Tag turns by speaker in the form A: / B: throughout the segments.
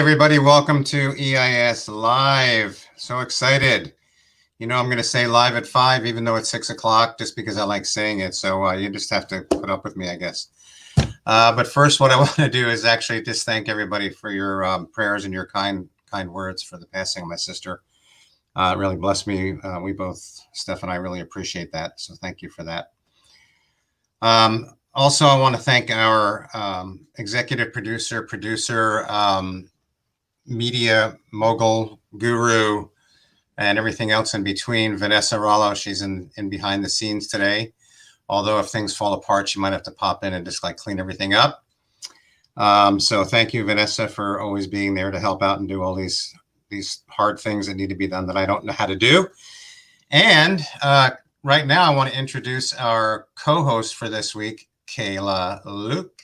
A: everybody. Welcome to EIS Live. So excited. I'm going to say live at 5, even though it's 6 o'clock, just because I like saying it. So you just have to put up with me, I guess. But first, what I want to do is actually just thank everybody for your prayers and your kind words for the passing of my sister. It really blessed me. We both, Steph and I, really appreciate that. So thank you for that. Also, I want to thank our executive producer, media mogul, guru, and everything else in between, Vanessa Rollo. She's in behind the scenes today. Although if things fall apart, she might have to pop in and just clean everything up. So thank you, Vanessa, for always being there to help out and do all these hard things that need to be done that I don't know how to do. And right now, I want to introduce our co-host for this week, Kayla Luke.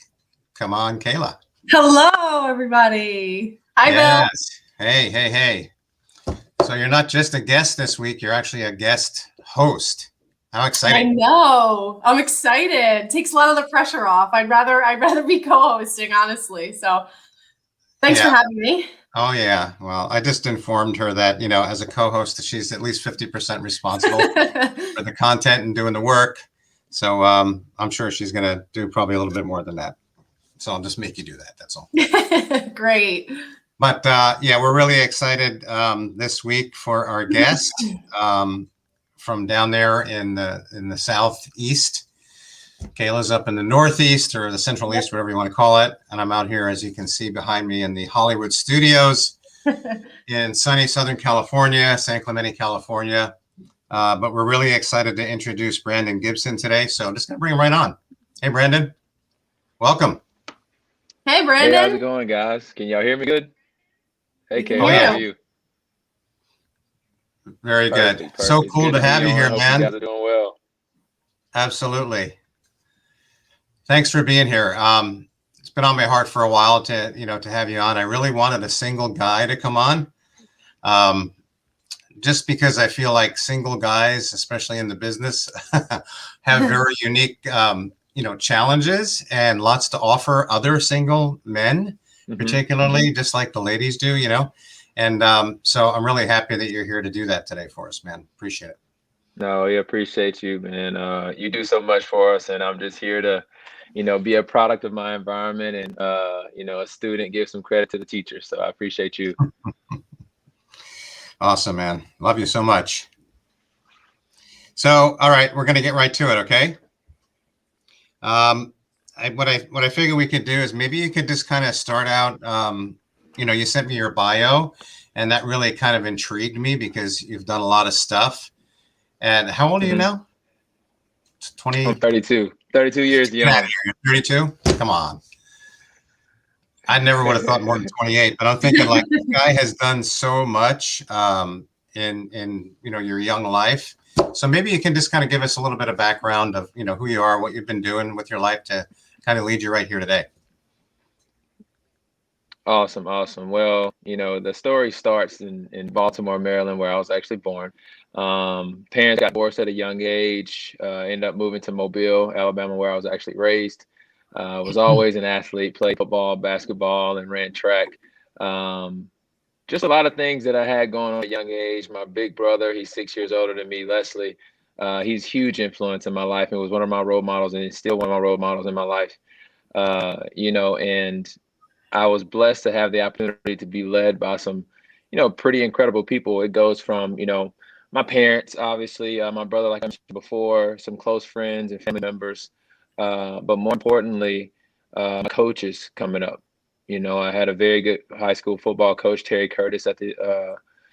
A: Come on, Kayla.
B: Hello, everybody. Hi,
A: yes. Bill. Hey. So you're not just a guest this week, you're actually a guest host. How exciting.
B: I know. I'm excited. It takes a lot of the pressure off. I'd rather be co-hosting, honestly. So thanks for having me.
A: Oh, yeah. Well, I just informed her that, as a co-host, she's at least 50% responsible for the content and doing the work. So I'm sure she's going to do probably a little bit more than that. So I'll just make you do that. That's all.
B: Great.
A: But we're really excited this week for our guest from down there in the southeast. Kayla's up in the northeast or the central east, whatever you want to call it. And I'm out here, as you can see behind me, in the Hollywood studios in sunny Southern California, San Clemente, California. But we're really excited to introduce Brandon Gibson today. So I'm just going to bring him right on. Hey, Brandon. Welcome.
B: Hey, Brandon.
C: Hey, how's it going, guys? Can y'all hear me good? Hey, Kayla, how are you?
A: Very good. Perfect. So cool to have you here, man.
C: You guys are doing well.
A: Absolutely. Thanks for being here. It's been on my heart for a while to have you on. I really wanted a single guy to come on, just because I feel like single guys, especially in the business, have very unique, challenges and lots to offer other single men, particularly just like the ladies do, And so I'm really happy that you're here to do that today for us, man. Appreciate it.
C: No, I appreciate you, man. You do so much for us, and I'm just here to be a product of my environment and, a student, give some credit to the teacher. So I appreciate you.
A: Awesome, man. Love you so much. So, all right, we're going to get right to it. Okay. What I figure we could do is maybe you could just kind of start out, you sent me your bio and that really kind of intrigued me because you've done a lot of stuff. And how old are you now? 20?
C: I'm 32. 32 years young.
A: You're 32? Come on. I never would have thought more than 28, but I'm thinking this guy has done so much in your young life. So maybe you can just kind of give us a little bit of background of, who you are, what you've been doing with your life to kind of lead you right here today.
C: Awesome. Well, the story starts in Baltimore, Maryland, where I was actually born. Parents got divorced at a young age, ended up moving to Mobile, Alabama, where I was actually raised. Was always an athlete, played football, basketball, and ran track. Just a lot of things that I had going on at a young age. My big brother, he's 6 years older than me, Leslie. He's huge influence in my life. It was one of my role models, and he's still one of my role models in my life. And I was blessed to have the opportunity to be led by some, pretty incredible people. It goes from, my parents, obviously, my brother, like I mentioned before, some close friends and family members, but more importantly, my coaches coming up. I had a very good high school football coach, Terry Curtis, at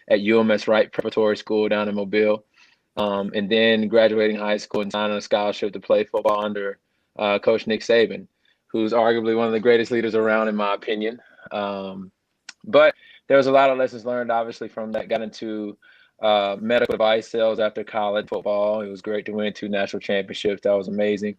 C: UMS Wright Preparatory School down in Mobile, and then graduating high school and signing a scholarship to play football under Coach Nick Saban, who's arguably one of the greatest leaders around, in my opinion. But there was a lot of lessons learned, obviously, from that. Got into medical device sales after college football. It was great to win 2 national championships. That was amazing.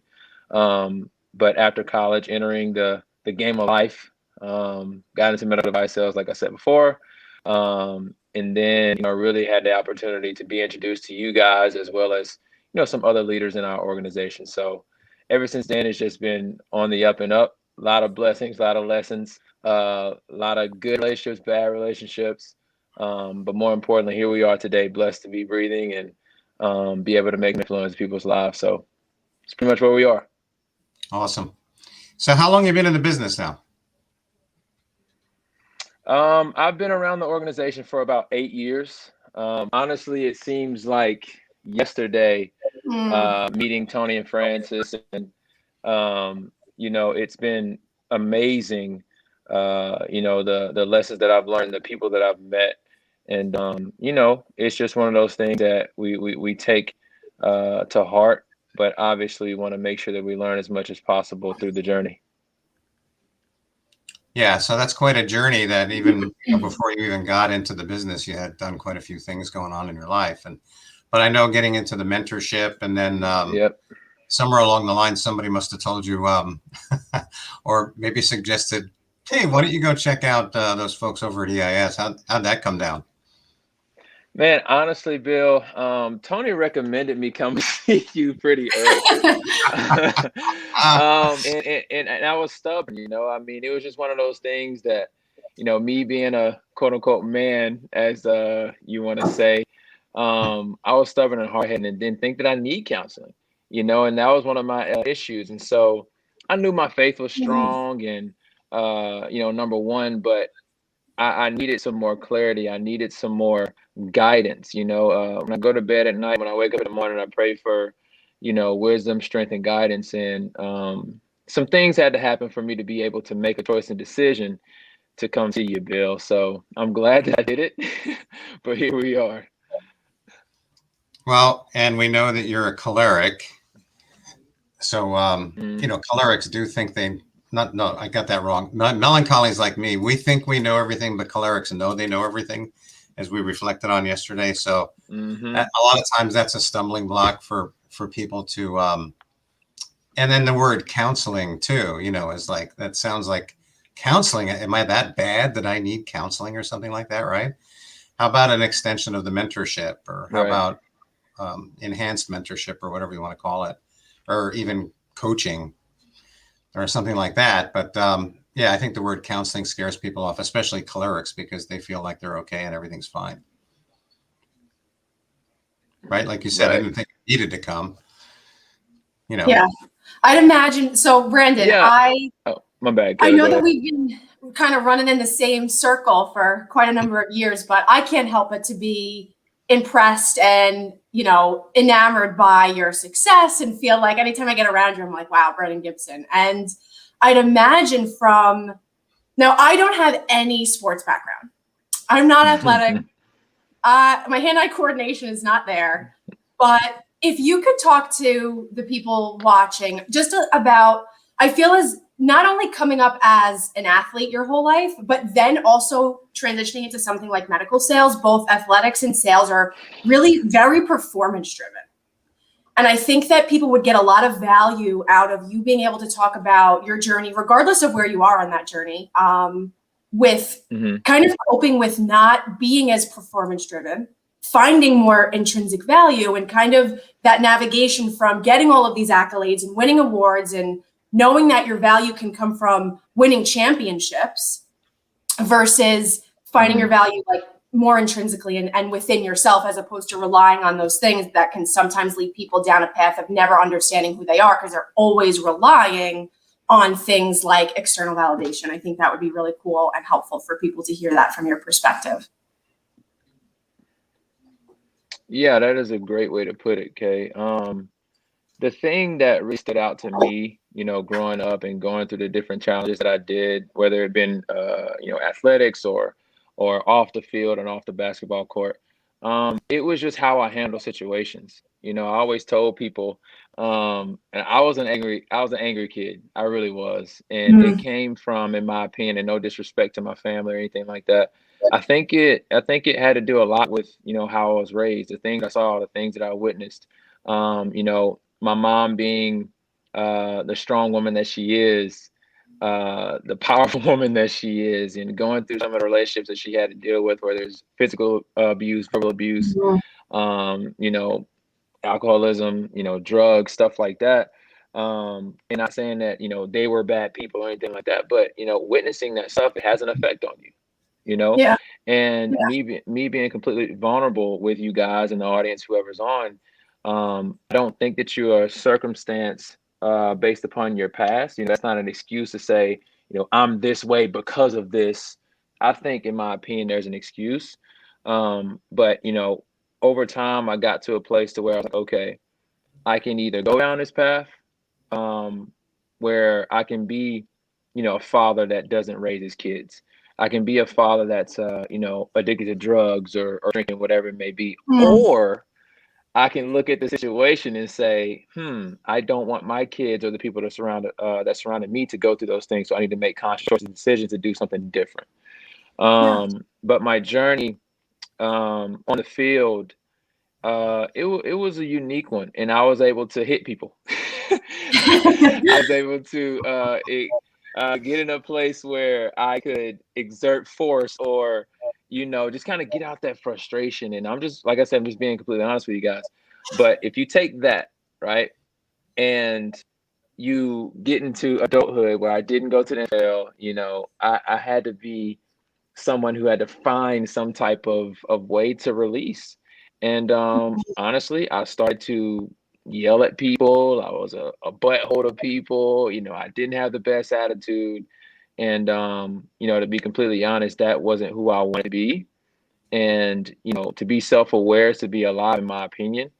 C: But after college, entering the game of life, got into medical device sales, like I said before. And then, really had the opportunity to be introduced to you guys as well as, some other leaders in our organization. So ever since then, it's just been on the up and up. A lot of blessings, a lot of lessons, A lot of good relationships, bad relationships. But more importantly, here we are today, blessed to be breathing and be able to make an influence in people's lives. So it's pretty much where we are.
A: Awesome. So how long have you been in the business now?
C: I've been around the organization for about 8 years. Honestly, it seems like yesterday meeting Tony and Francis, and it's been amazing. The lessons that I've learned, the people that I've met, and it's just one of those things that we take to heart, but obviously we want to make sure that we learn as much as possible through the journey.
A: Yeah, so that's quite a journey that even before you even got into the business, you had done quite a few things going on in your life. But I know getting into the mentorship, and then
C: Yep.
A: somewhere along the line, somebody must have told you, or maybe suggested, hey, why don't you go check out those folks over at EIS? How'd that come down?
C: Man, honestly, Bill, Tony recommended me come see you pretty early. And I was stubborn, I mean, it was just one of those things that, me being a quote unquote man, as you want to say, I was stubborn and hard headed and didn't think that I need counseling, and that was one of my issues. And so I knew my faith was strong and, number one, but I needed some more clarity. I needed some more guidance. When I go to bed at night, when I wake up in the morning, I pray for, wisdom, strength, and guidance. And some things had to happen for me to be able to make a choice and decision to come see you, Bill. So I'm glad that I did it, but here we are.
A: Well, and we know that you're a choleric. So, cholerics do think no, I got that wrong. Melancholies like me, we think we know everything, but cholerics know they know everything, as we reflected on yesterday. So a lot of times that's a stumbling block for people to, and then the word counseling too, is like, that sounds like counseling. Am I that bad that I need counseling or something like that? Right. How about an extension of the mentorship, or how about enhanced mentorship, or whatever you want to call it, or even coaching or something like that. But I think the word counseling scares people off, especially cholerics, because they feel like they're okay and everything's fine. Right? Like you said,
C: Right.
A: I didn't think it needed to come.
B: Yeah, I'd imagine. So, Brandon,
C: Yeah. My bad.
B: I know that we've been kind of running in the same circle for quite a number of years, but I can't help but to be impressed and, enamored by your success, and feel like anytime I get around you, I'm like, wow, Brandon Gibson. And I'd imagine now I don't have any sports background. I'm not athletic. My hand-eye coordination is not there. But if you could talk to the people watching just about, I feel as not only coming up as an athlete your whole life, but then also transitioning into something like medical sales, both athletics and sales are really very performance driven. And I think that people would get a lot of value out of you being able to talk about your journey, regardless of where you are on that journey, with kind of coping with not being as performance driven, finding more intrinsic value, and kind of that navigation from getting all of these accolades and winning awards and knowing that your value can come from winning championships versus finding your value like more intrinsically and within yourself, as opposed to relying on those things that can sometimes lead people down a path of never understanding who they are, because they're always relying on things like external validation. I think that would be really cool and helpful for people to hear that from your perspective.
C: Yeah, that is a great way to put it, Kay. The thing that really stood out to me, growing up and going through the different challenges that I did, whether it been, athletics or off the field and off the basketball court, it was just how I handle situations. I always told people, and I was an angry kid. I really was. And it came from, in my opinion, and no disrespect to my family or anything like that, I think it had to do a lot with, how I was raised, the things I saw, the things that I witnessed. My mom being the strong woman that she is, the powerful woman that she is, and going through some of the relationships that she had to deal with, where there's physical abuse, verbal abuse, alcoholism, drugs, stuff like that. And not saying that, they were bad people or anything like that, but, witnessing that stuff, it has an effect on you, you know?
B: Yeah.
C: And
B: Yeah.
C: me being completely vulnerable with you guys and the audience, whoever's on, I don't think that you are circumstance based upon your past. That's not an excuse to say, I'm this way because of this. I think, in my opinion, there's an excuse. But, over time, I got to a place to where I was like, okay, I can either go down this path, um, where I can be, a father that doesn't raise his kids. I can be a father that's, addicted to drugs or drinking, whatever it may be.
B: Mm.
C: Or I can look at the situation and say, I don't want my kids or the people that surrounded me to go through those things. So I need to make conscious choices and decisions to do something different.
B: Yeah.
C: But my journey on the field, it was a unique one, and I was able to hit people. I was able to get in a place where I could exert force, or just kind of get out that frustration. And I'm just, like I said, I'm just being completely honest with you guys. But if you take that, right, and you get into adulthood where I didn't go to the NFL, I had to be someone who had to find some type of way to release. And honestly, I started to yell at people. I was a butthole to people. I didn't have the best attitude. And to be completely honest, that wasn't who I wanted to be. And to be self-aware is to be alive, in my opinion.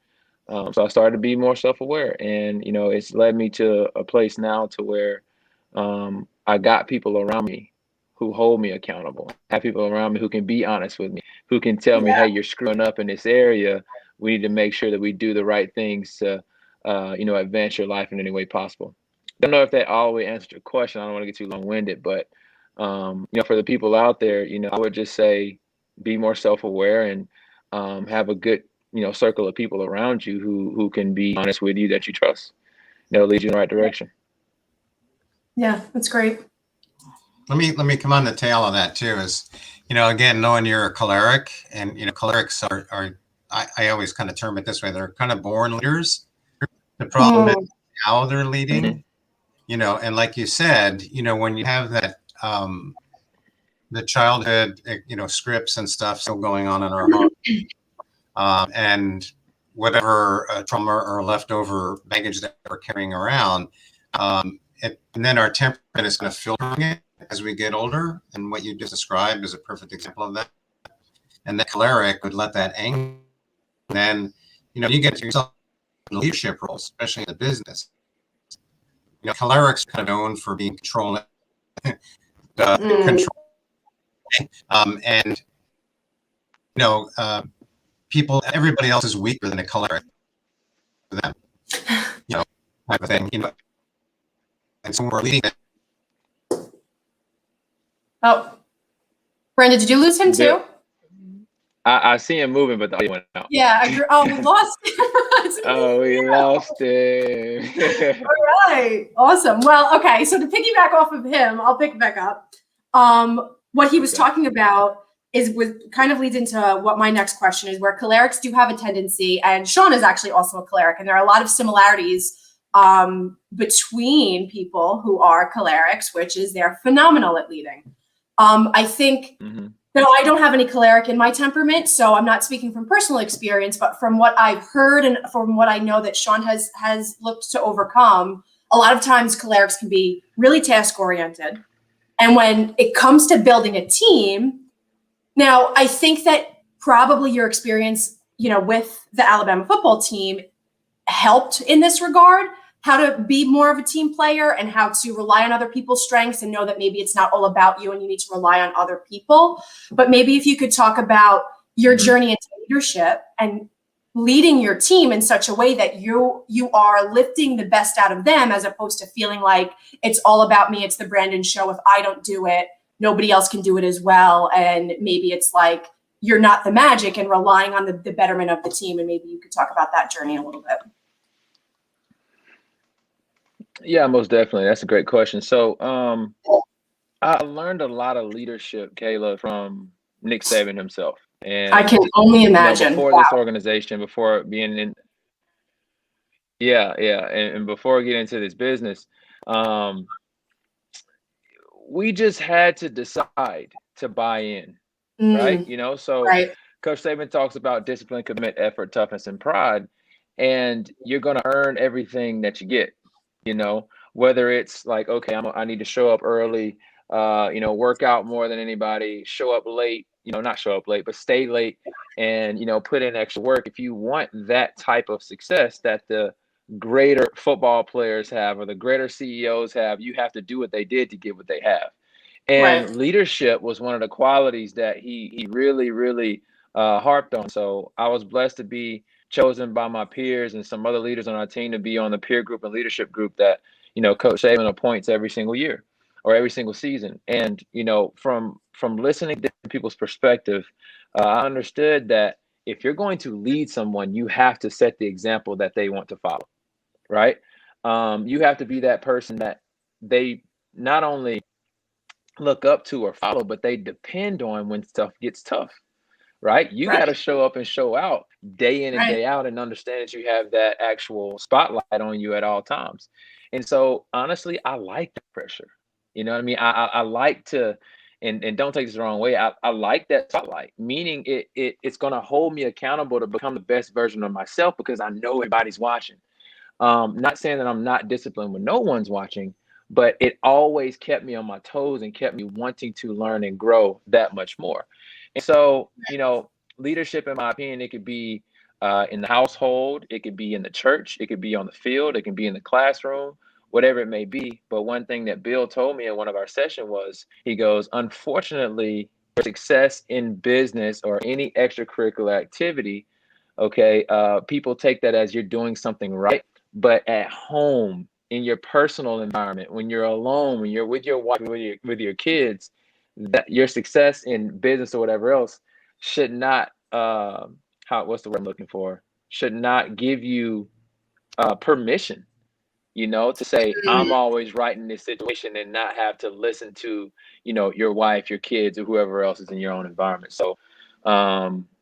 C: So I started to be more self-aware, and it's led me to a place now to where I got people around me who hold me accountable. I have people around me who can be honest with me, who can tell me,
B: Yeah.
C: "Hey, you're screwing up in this area. We need to make sure that we do the right things to, advance your life in any way possible." Don't know if that all the way answered your question. I don't want to get too long-winded, but for the people out there, I would just say be more self-aware and have a good circle of people around you who can be honest with you, that you trust. They'll lead you in the right direction.
B: Yeah, that's great.
A: Let me come on the tail of that too. Is again, knowing you're a choleric, and cholerics are I always kind of term it this way: they're kind of born leaders. The problem is how they're leading. And like you said, when you have that the childhood scripts and stuff still going on in our home, and whatever trauma or leftover baggage that we're carrying around, and then our temperament is kind of filtering it as we get older. And what you just described is a perfect example of that. And the choleric would let that anger, and then you get to yourself in leadership roles, especially in the business. Cholerics are kind of known for being controlling, control, and people, everybody else is weaker than a choleric for them, type of thing, and so we're leading it.
B: Oh, Brenda, did you lose him too?
C: I see him moving, but the audio went out.
B: Yeah. Oh, we lost him.
C: Oh, we lost him.
B: All right. Awesome. Well, okay. So to piggyback off of him, I'll pick back up. What he was talking about kind of leads into what my next question is, where cholerics do have a tendency, and Sean is actually also a choleric, and there are a lot of similarities between people who are cholerics, which is they're phenomenal at leading. I think, no, I don't have any choleric in my temperament, so I'm not speaking from personal experience, but from what I've heard and from what I know that Sean has looked to overcome, a lot of times cholerics can be really task-oriented. And when it comes to building a team, now I think that probably your experience, with the Alabama football team helped in this regard, how to be more of a team player and how to rely on other people's strengths and know that maybe it's not all about you and you need to rely on other people. But maybe if you could talk about your journey into leadership and leading your team in such a way that you are lifting the best out of them, as opposed to feeling like it's all about me, it's the Brandon show. If I don't do it, nobody else can do it as well. And maybe it's like you're not the magic and relying on the betterment of the team. And maybe you could talk about that journey a little bit.
C: Yeah, most definitely. That's a great question. So I learned a lot of leadership, Kayla, from Nick Saban himself. And
B: I can only imagine.
C: before this organization, before being in Yeah, yeah. And before we get into this business, um, we just had to decide to buy in, right?
B: Mm,
C: You know, so
B: right,
C: Coach Saban talks about discipline, commitment, effort, toughness, and pride, and you're going to earn everything that you get. You know, whether it's like, okay, I need to show up early, work out more than anybody, show up late, not show up late, but stay late, and put in extra work. If you want that type of success that the greater football players have or the greater CEOs have, you have to do what they did to get what they have.
B: right,
C: And leadership was one of the qualities that he really, really harped on. So I was blessed to be chosen by my peers and some other leaders on our team to be on the peer group and leadership group that, Coach Saban appoints every single year or every single season. And, from listening to people's perspective, I understood that if you're going to lead someone, you have to set the example that they want to follow, right? You have to be that person that they not only look up to or follow, but they depend on when stuff gets tough, right? You got to
B: right,
C: show up and show out day in and
B: right.
C: day out and understand that you have that actual spotlight on you at all times. And so, honestly, I like the pressure. You know what I mean? I like to, and don't take this the wrong way. I like that spotlight, meaning it's going to hold me accountable to become the best version of myself because I know everybody's watching. Not saying that I'm not disciplined when no one's watching, but it always kept me on my toes and kept me wanting to learn and grow that much more. And so, leadership, in my opinion, it could be in the household, it could be in the church, it could be on the field, it can be in the classroom, whatever it may be. But one thing that Bill told me in one of our sessions was, he goes, unfortunately, for success in business or any extracurricular activity, okay, people take that as you're doing something right. But at home, in your personal environment, when you're alone, when you're with your wife, with your kids, that your success in business or whatever else should not what's the word I'm looking for? Should not give you permission, to say I'm
B: Mm,
C: always right in this situation and not have to listen to, your wife, your kids, or whoever else is in your own environment. So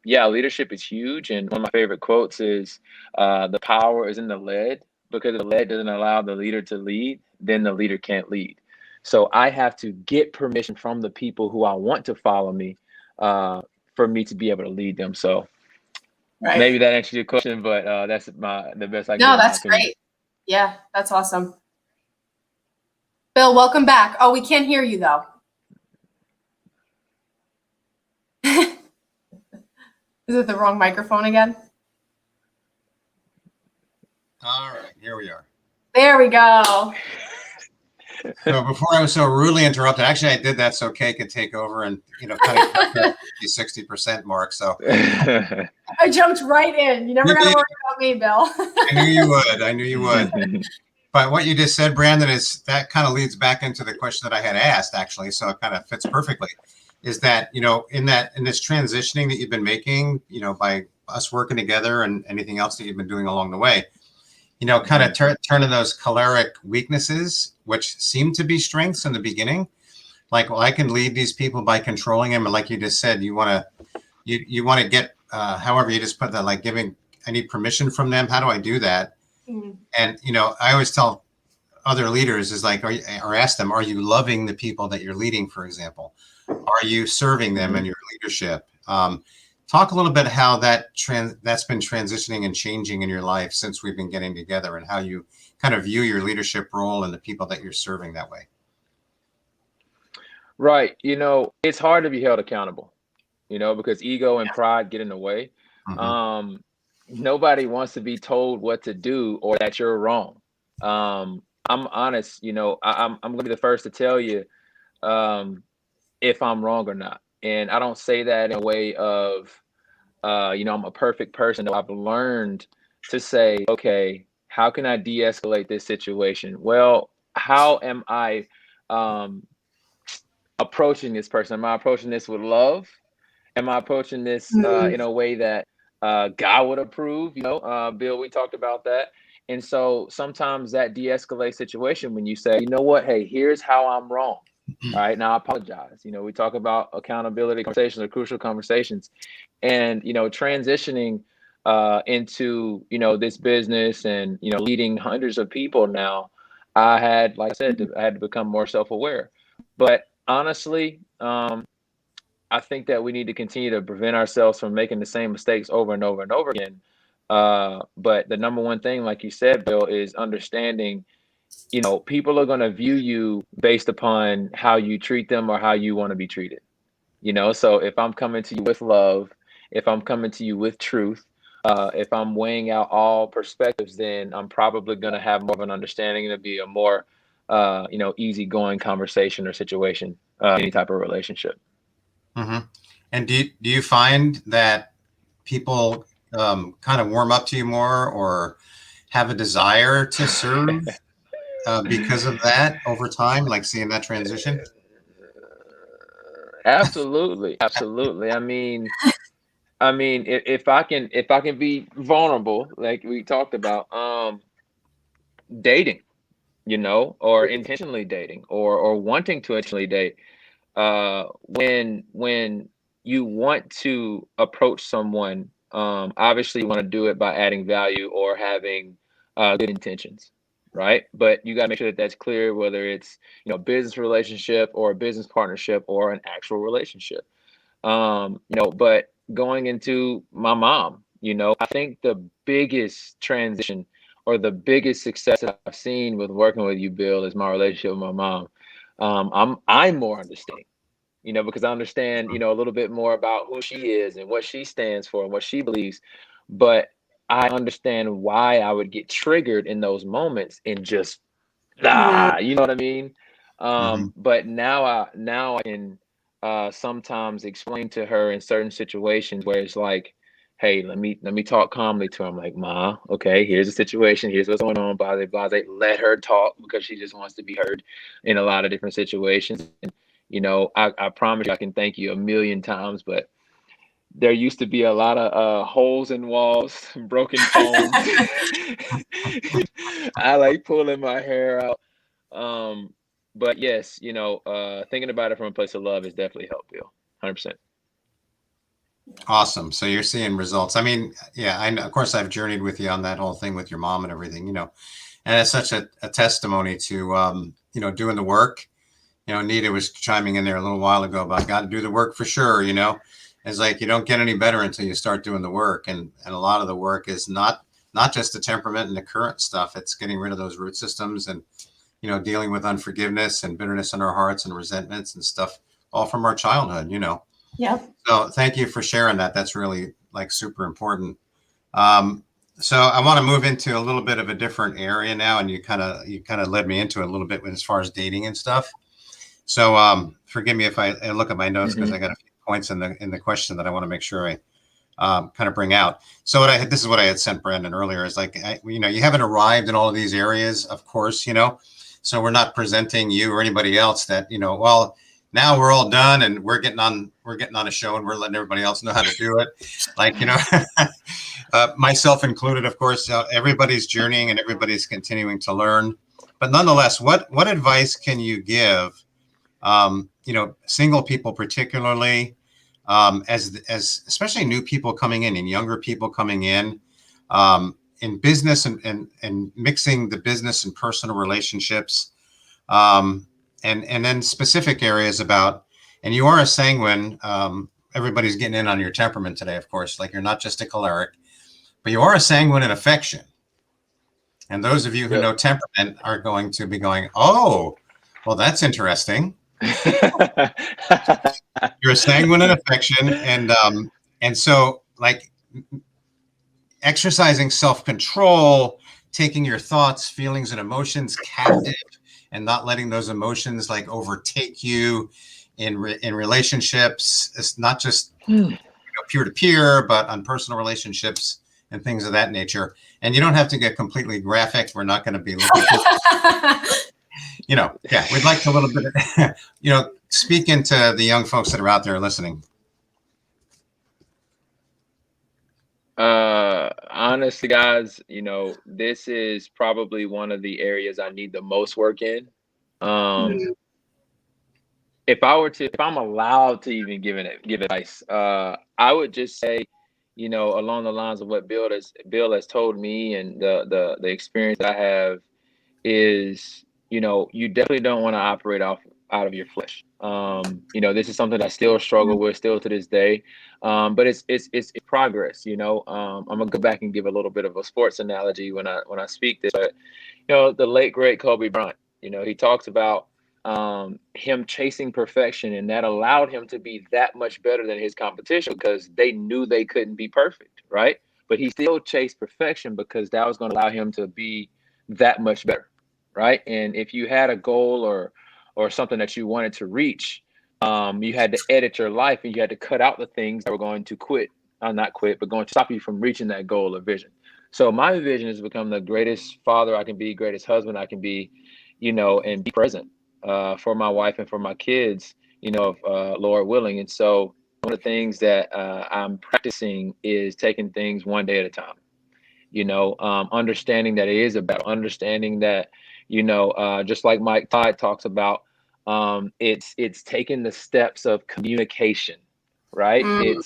C: yeah, leadership is huge. And one of my favorite quotes is the power is in the lead, because if the lead doesn't allow the leader to lead, then the leader can't lead. So I have to get permission from the people who I want to follow me for me to be able to lead them. So
B: right.
C: maybe that answers your question, but that's the best I can
B: No,
C: give in my
B: that's
C: opinion.
B: great. Yeah, that's awesome. Bill, welcome back. Oh, we can't hear you though. Is it the wrong microphone again?
A: All right, here we are.
B: There we go.
A: So before I was so rudely interrupted, actually I did that so Kay could take over and kind of get that 60% mark. So
B: I jumped right in. You never got to worry about me, Bill.
A: I knew you would. I knew you would. But what you just said, Brandon, is that kind of leads back into the question that I had asked, actually. So it kind of fits perfectly. Is that, in this transitioning that you've been making, by us working together and anything else that you've been doing along the way, kind of turning those choleric weaknesses, which seem to be strengths in the beginning. Like, well, I can lead these people by controlling them. And like you just said, you want to get, however you just put that, like I need permission from them. How do I do that?
B: Mm.
A: And, I always tell other leaders is like, or ask them, are you loving the people that you're leading, for example? Are you serving them in your leadership? Talk a little bit how that's been transitioning and changing in your life since we've been getting together, and how you kind of view your leadership role and the people that you're serving that way.
C: Right. It's hard to be held accountable, because ego and pride get in the way.
A: Mm-hmm.
C: Nobody wants to be told what to do or that you're wrong. I'm honest, I'm going to be the first to tell you if I'm wrong or not. And I don't say that in a way of, I'm a perfect person. No, I've learned to say, okay, how can I de-escalate this situation? Well, how am I approaching this person? Am I approaching this with love? Am I approaching this
B: Mm.
C: in a way that God would approve? Bill, we talked about that. And so sometimes that de-escalates situation when you say, you know what, hey, here's how I'm wrong. All right, now I apologize. We talk about accountability conversations or crucial conversations, and transitioning into, this business and, leading hundreds of people now, I had, like I said, I had to become more self-aware. But honestly, I think that we need to continue to prevent ourselves from making the same mistakes over and over and over again. But the number one thing, like you said, Bill, is understanding, people are going to view you based upon how you treat them or how you want to be treated. So if I'm coming to you with love, if I'm coming to you with truth, if I'm weighing out all perspectives, then I'm probably going to have more of an understanding and it'll be a more, easygoing conversation or situation, any type of relationship.
A: Mm-hmm. And do you find that people kind of warm up to you more or have a desire to serve because of that over time, like seeing that transition?
C: Absolutely, absolutely. I mean, if I can be vulnerable, like we talked about, dating, or intentionally dating, or wanting to intentionally date. When you want to approach someone, obviously you want to do it by adding value or having good intentions, right? But you got to make sure that that's clear, whether it's, business relationship or a business partnership or an actual relationship. But going into my mom, I think the biggest transition or the biggest success that I've seen with working with you, Bill, is my relationship with my mom. I'm more understanding, because I understand, a little bit more about who she is and what she stands for and what she believes. But I understand why I would get triggered in those moments and just you know what I mean?
A: Mm-hmm.
C: But now I can sometimes explain to her in certain situations where it's like, hey, let me talk calmly to her. I'm like, Ma, okay, here's the situation, here's what's going on, blah blah blah. They let her talk because she just wants to be heard in a lot of different situations. And I promise you I can thank you a million times, but there used to be a lot of holes in walls, broken phones. I like pulling my hair out. But yes, thinking about it from a place of love has definitely helped, Bill. 100%.
A: Awesome. So you're seeing results. I mean, yeah, of course I've journeyed with you on that whole thing with your mom and everything, and it's such a testimony to, doing the work. Nita was chiming in there a little while ago about got to do the work for sure. It's like you don't get any better until you start doing the work, and a lot of the work is not just the temperament and the current stuff. It's getting rid of those root systems and dealing with unforgiveness and bitterness in our hearts and resentments and stuff, all from our childhood.
B: Yep.
A: So thank you for sharing that. That's really like super important. Um, so I want to move into a little bit of a different area now, and you kind of led me into it a little bit as far as dating and stuff. So forgive me if I look at my notes because I got a few points in the question that I want to make sure I kind of bring out. So this is what I had sent Brandon earlier is like, you haven't arrived in all of these areas, of course, so we're not presenting you or anybody else that, well, now we're all done and we're getting on a show and we're letting everybody else know how to do it. Like, myself included, of course, everybody's journeying and everybody's continuing to learn. But nonetheless, what advice can you give, single people particularly, as especially new people coming in and younger people coming in business and mixing the business and personal relationships, and then specific areas about, and you are a sanguine. Everybody's getting in on your temperament today, of course, like you're not just a choleric, but you are a sanguine in affection. And those of you who
C: Yep.
A: know temperament are going to be going, oh, well, that's interesting. You're a sanguine in affection, and so like exercising self-control, taking your thoughts, feelings, and emotions captive, and not letting those emotions like overtake you in relationships. It's not just peer to peer, but on personal relationships and things of that nature. And you don't have to get completely graphic. We're not going to be looking for, yeah, we'd like to a little bit, speak into the young folks that are out there listening.
C: Honestly, guys, this is probably one of the areas I need the most work in. If I'm allowed to even give advice, I would just say, along the lines of what Bill has told me, and the experience that I have is, you definitely don't want to operate out of your flesh. This is something I still struggle with still to this day. But it's progress. I'm gonna go back and give a little bit of a sports analogy when I speak this. But the late great Kobe Bryant, he talks about him chasing perfection, and that allowed him to be that much better than his competition because they knew they couldn't be perfect, right? But he still chased perfection because that was going to allow him to be that much better, right? And if you had a goal or something that you wanted to reach, you had to edit your life, and you had to cut out the things that were going to not quit, but going to stop you from reaching that goal or vision. So my vision is to become the greatest father I can be, greatest husband I can be, and be present for my wife and for my kids, Lord willing. And so one of the things that I'm practicing is taking things one day at a time. Understanding that it is about understanding that, just like Mike Todd talks about, it's taking the steps of communication, right?
B: Mm.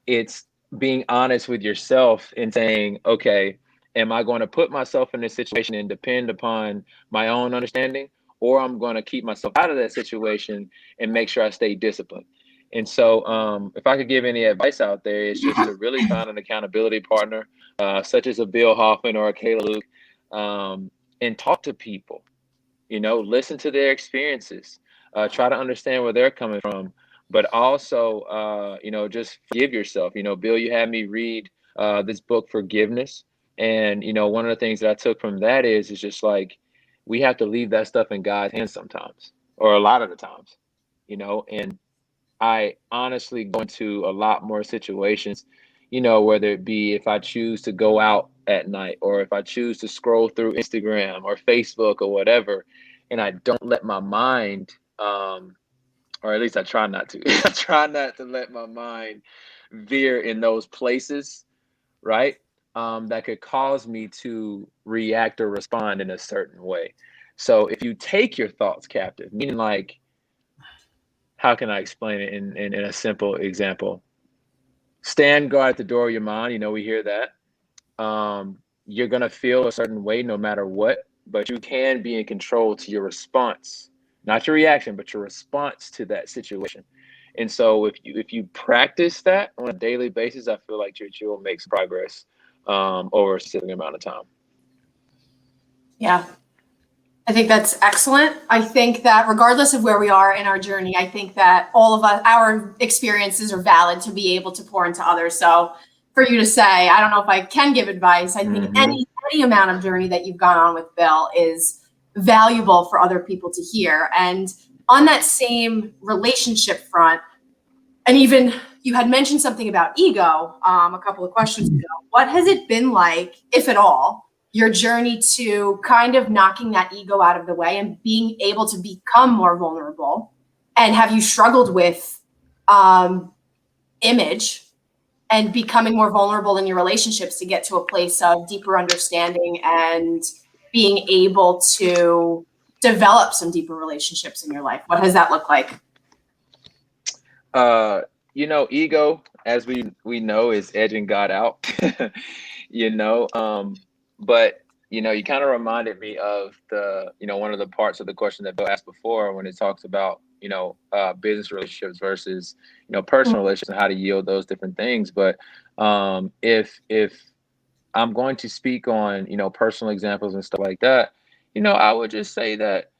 C: It's being honest with yourself and saying, okay, am I going to put myself in this situation and depend upon my own understanding, or I'm going to keep myself out of that situation and make sure I stay disciplined? And so, if I could give any advice out there, it's just to really find an accountability partner, such as a Bill Hoffman or a Kayla Luke, and talk to people. Listen to their experiences, try to understand where they're coming from, but also, just forgive yourself. Bill, you had me read this book, Forgiveness. And, one of the things that I took from that is just like, we have to leave that stuff in God's hands sometimes, or a lot of the times, and I honestly go into a lot more situations, whether it be if I choose to go out at night, or if I choose to scroll through Instagram or Facebook or whatever, and I don't let my mind, or at least I try not to, I try not to let my mind veer in those places, right? That could cause me to react or respond in a certain way. So if you take your thoughts captive, meaning like, how can I explain it in a simple example? Stand guard at the door of your mind. We hear that. You're going to feel a certain way no matter what, but you can be in control to your response, not your reaction, but your response to that situation. And so if you practice that on a daily basis, I feel like you will make progress over a specific amount of time.
B: Yeah. I think that's excellent. I think that regardless of where we are in our journey, I think that all of us, our experiences are valid to be able to pour into others. So for you to say, I don't know if I can give advice. I think any amount of journey that you've gone on with Bill is valuable for other people to hear. And on that same relationship front, and even you had mentioned something about ego a couple of questions ago. What has it been like, if at all, your journey to kind of knocking that ego out of the way and being able to become more vulnerable? And have you struggled with image and becoming more vulnerable in your relationships to get to a place of deeper understanding and being able to develop some deeper relationships in your life? What has that looked like?
C: Ego, as we know, is edging God out. But you kind of reminded me of one of the parts of the question that Bill asked before, when it talks about business relationships versus personal relationships, and how to yield those different things. But if I'm going to speak on personal examples and stuff like that, I would just say that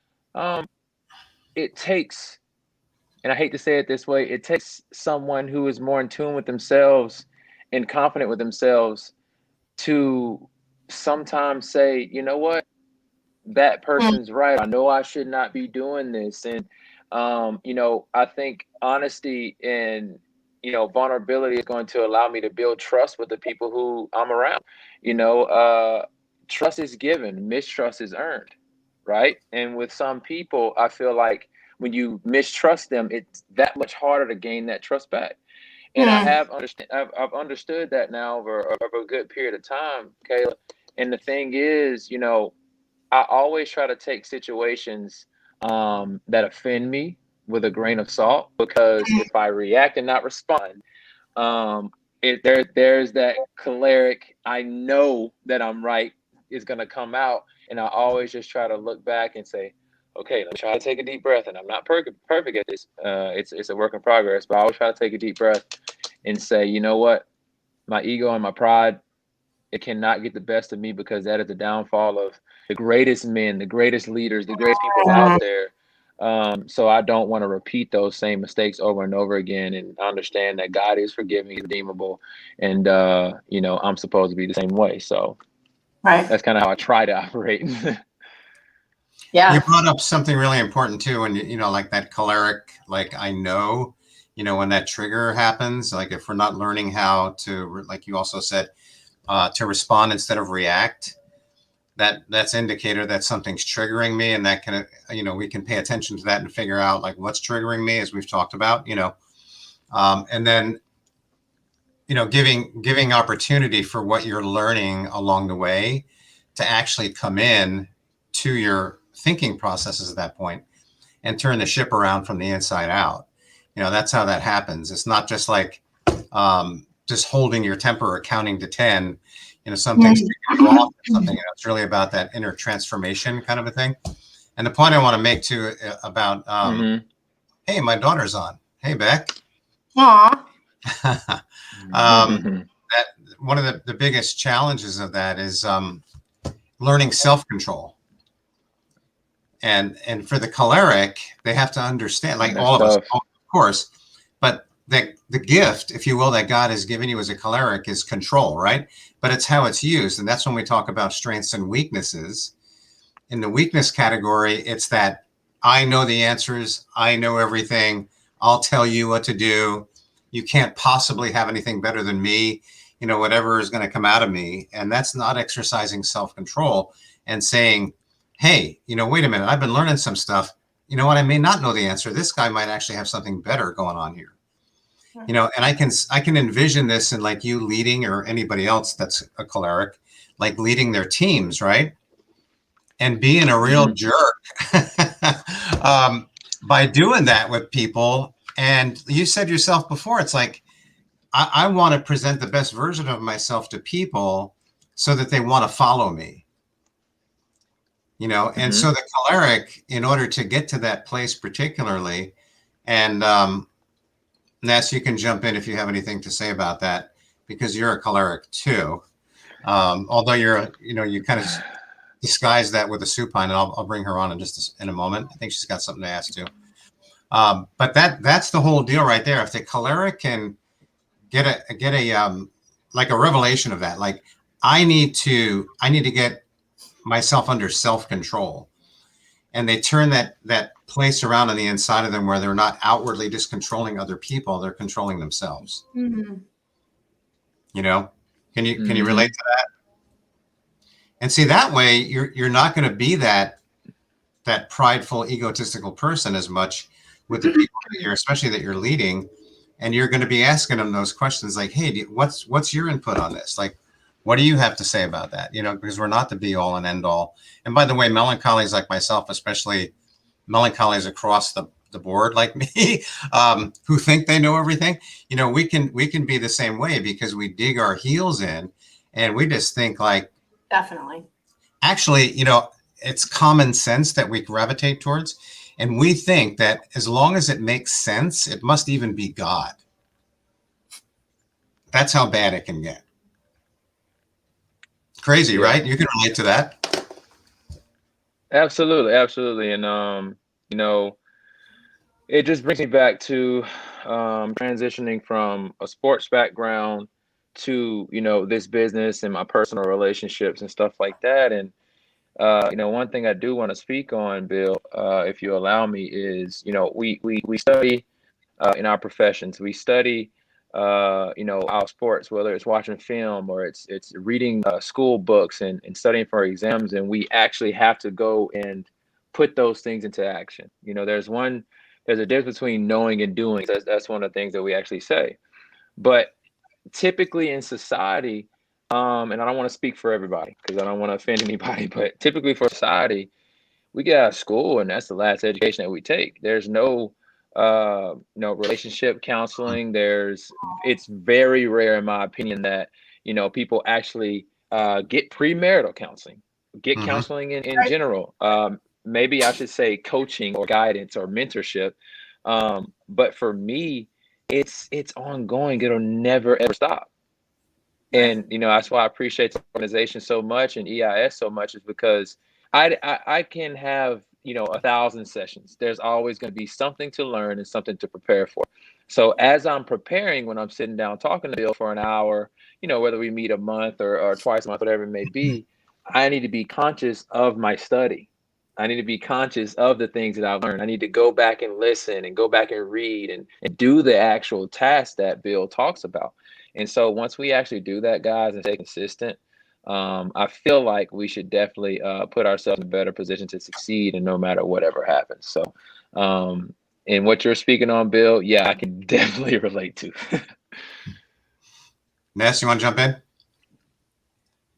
C: it takes, and I hate to say it this way, it takes someone who is more in tune with themselves and confident with themselves to sometimes say, you know what, that person's right. I know I should not be doing this. And, I think honesty and, vulnerability is going to allow me to build trust with the people who I'm around. Trust is given, mistrust is earned, right? And with some people, I feel like when you mistrust them, it's that much harder to gain that trust back. And I've understood that now over a good period of time, Kayla. And the thing is, I always try to take situations that offend me with a grain of salt, because if I react and not respond, there's that choleric, I know that I'm right, is going to come out. And I always just try to look back and say, okay, let me try to take a deep breath. And I'm not perfect at this. It's a work in progress, but I always try to take a deep breath and say, you know what, my ego and my pride, it cannot get the best of me, because that is the downfall of the greatest men, the greatest leaders, the greatest people out there. So I don't want to repeat those same mistakes over and over again, and understand that God is forgiving, redeemable, and I'm supposed to be the same way. So
B: Right.
C: that's kind of how I try to operate.
B: Yeah.
A: You brought up something really important too, and like that choleric, like I know, when that trigger happens, like if we're not learning how to, like you also said, to respond instead of react, that's indicator that something's triggering me, and that can, we can pay attention to that and figure out like what's triggering me, as we've talked about, and then, giving opportunity for what you're learning along the way to actually come in to your thinking processes at that point and turn the ship around from the inside out. That's how that happens. It's not just like just holding your temper or counting to 10, something's taking you off or something. It's really about that inner transformation kind of a thing. And the point I want to make too about, hey, my daughter's on. Hey, Beck.
B: Aw.
A: That one of the biggest challenges of that is learning self-control. And for the choleric, they have to understand, like all of us, of course, but the gift, if you will, that God has given you as a choleric is control, right? But it's how it's used. And that's when we talk about strengths and weaknesses. In the weakness category, it's that I know the answers. I know everything. I'll tell you what to do. You can't possibly have anything better than me, whatever is going to come out of me. And that's not exercising self-control and saying, hey, wait a minute, I've been learning some stuff. You know what? I may not know the answer. This guy might actually have something better going on here. And I can envision this in like you leading, or anybody else that's a choleric, like leading their teams, right? And being a real jerk by doing that with people. And you said yourself before, it's like, I want to present the best version of myself to people so that they want to follow me. And so the choleric, in order to get to that place particularly, and Ness, you can jump in if you have anything to say about that, because you're a choleric too. Although you kind of disguise that with a supine, and I'll bring her on in a moment. I think she's got something to ask too. But that's the whole deal right there. If the choleric can get a like a revelation of that, like I need to get myself under self-control, and they turn that place around on the inside of them where they're not outwardly just controlling other people, they're controlling themselves. Can you relate to that? And see, that way you're not going to be that prideful, egotistical person as much with the people especially that you're leading, and you're going to be asking them those questions like, hey, what's your input on this? Like, what do you have to say about that? Because we're not the be all and end all. And by the way, melancholies like myself, especially melancholies across the board like me, who think they know everything, we can be the same way, because we dig our heels in and we just think like,
B: definitely.
A: Actually, it's common sense that we gravitate towards. And we think that as long as it makes sense, it must even be God. That's how bad it can get. Crazy, right? You can relate to that.
C: Absolutely. And, it just brings me back to transitioning from a sports background to, this business and my personal relationships and stuff like that. And, one thing I do want to speak on, Bill, if you allow me, is, we study in our professions. We study, our sports, whether it's watching film or it's reading school books and studying for exams. And we actually have to go and put those things into action. There's a difference between knowing and doing. That's one of the things that we actually say. But typically in society, and I don't want to speak for everybody because I don't want to offend anybody, but typically for society, we get out of school and that's the last education that we take. There's no relationship counseling. It's very rare, in my opinion, that, people actually get premarital counseling, get
A: Hmm.
C: counseling in
B: Right.
C: general. Maybe I should say coaching or guidance or mentorship. But for me, it's ongoing. It'll never ever stop.
B: Right.
C: And that's why I appreciate the organization so much and EIS so much, is because I can have 1,000 sessions. There's always going to be something to learn and something to prepare for. So as I'm preparing, when I'm sitting down talking to Bill for an hour, whether we meet a month or twice a month, whatever it may be, I need to be conscious of my study. I need to be conscious of the things that I've learned. I need to go back and listen and go back and read and do the actual task that Bill talks about. And so once we actually do that, guys, and stay consistent, I feel like we should definitely put ourselves in a better position to succeed, and no matter whatever happens. So, and what you're speaking on, Bill, yeah, I can definitely relate to.
A: Ness, you want to jump in?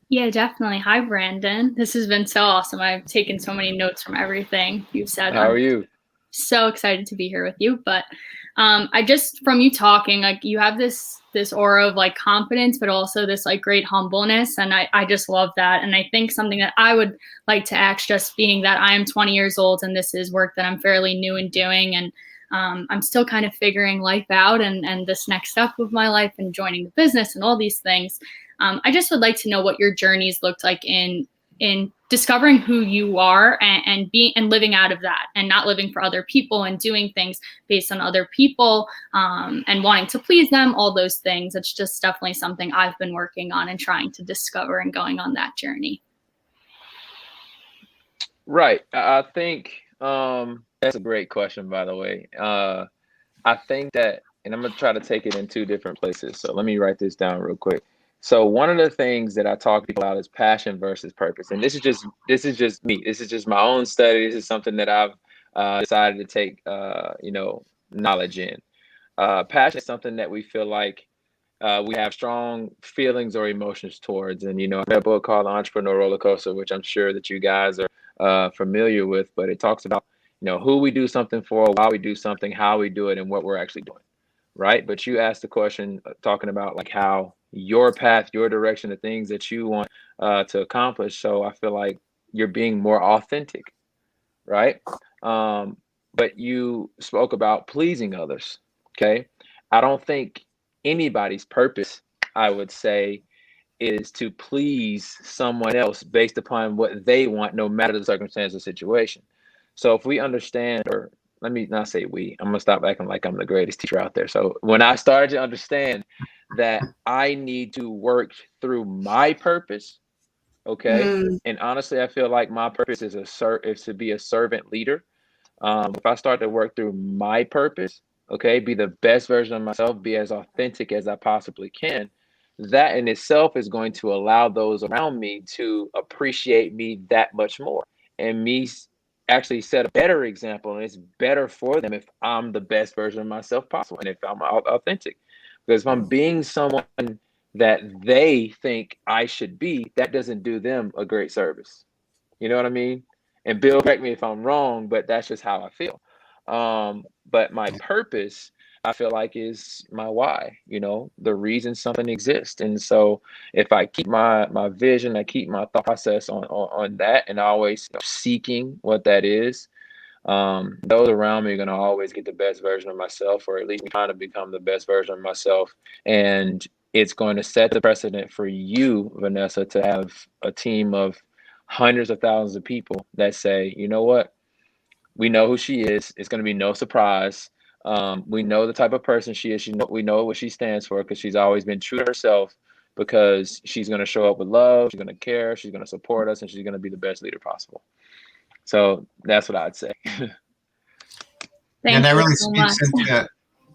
D: Yeah, definitely. Hi, Brandon. This has been so awesome. I've taken so many notes from everything you've said.
C: How
D: I'm
C: are you?
D: so excited to be here with you. But I just, from you talking, like, you have this aura of like confidence, but also this like great humbleness. And I just love that. And I think something that I would like to ask, just being that I am 20 years old and this is work that I'm fairly new in doing, and I'm still kind of figuring life out and this next step of my life and joining the business and all these things. I just would like to know what your journeys looked like in discovering who you are, and being and living out of that, and not living for other people and doing things based on other people, and wanting to please them, all those things. It's just definitely something I've been working on and trying to discover and going on that journey.
C: Right. I think that's a great question, by the way. I think that, and I'm gonna try to take it in two different places. So let me write this down real quick. So one of the things that I talk to people about is passion versus purpose, and this is just me. This is just my own study. This is something that I've decided to take knowledge in. Passion is something that we feel like we have strong feelings or emotions towards. And I read a book called The Entrepreneur Roller Coaster, which I'm sure that you guys are familiar with, but it talks about who we do something for, why we do something, how we do it, and what we're actually doing, right? But you asked the question talking about like how your path, your direction, the things that you want to accomplish. So I feel like you're being more authentic, right? But you spoke about pleasing others. Okay. I don't think anybody's purpose, I would say, is to please someone else based upon what they want, no matter the circumstance or situation. So if we understand, or let me not say we, I'm gonna stop acting like I'm the greatest teacher out there. So when I started to understand that I need to work through my purpose, okay,
B: Mm.
C: and honestly, I feel like my purpose is to be a servant leader. If I start to work through my purpose, okay, be the best version of myself, be as authentic as I possibly can, that in itself is going to allow those around me to appreciate me that much more, and actually set a better example. And it's better for them if I'm the best version of myself possible, and if I'm authentic. Because if I'm being someone that they think I should be, that doesn't do them a great service. You know what I mean? And Bill, correct me if I'm wrong, but that's just how I feel. But my purpose, I feel like, is my why, the reason something exists. And so if I keep my vision, I keep my thought process on that, and always seeking what that is, those around me are going to always get the best version of myself, or at least trying to become the best version of myself. And it's going to set the precedent for you, Vanessa, to have a team of hundreds of thousands of people that say, you know what, we know who she is. It's going to be no surprise. We know the type of person she is. We know what she stands for, because she's always been true to herself, because she's going to show up with love. She's going to care. She's going to support us, and she's going to be the best leader possible. So that's what I'd say.
D: Thank
A: And that
D: you
A: really
D: so much.
A: speaks into that.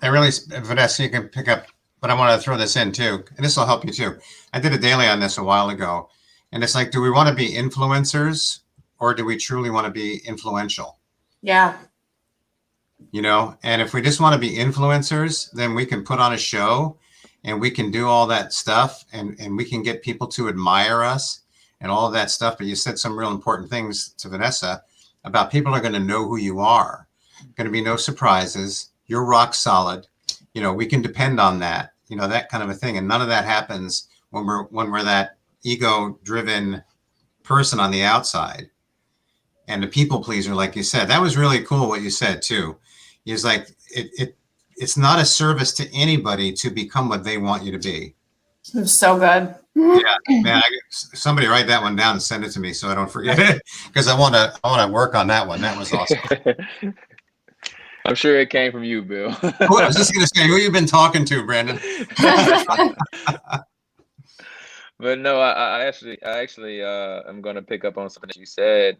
A: Really, Vanessa, you can pick up, but I want to throw this in too, and this will help you too. I did a daily on this a while ago, and it's like, do we want to be influencers, or do we truly want to be influential?
B: Yeah.
A: And if we just want to be influencers, then we can put on a show and we can do all that stuff, and we can get people to admire us and all of that stuff. But you said some real important things to Vanessa about people are going to know who you are. Going to be no surprises. You're rock solid. You know, we can depend on that, you know, that kind of a thing. And none of that happens when we're that ego driven person on the outside and the people pleaser, like you said. That was really cool what you said too. Is like it's not a service to anybody to become what they want you to be.
B: It was so good.
A: Yeah, man, somebody write that one down and send it to me so I don't forget it, because I want to work on that one. That was awesome.
C: I'm sure it came from you, Bill.
A: I was just going to say, who you been talking to, Brandon?
C: But no, I actually am going to pick up on something that you said,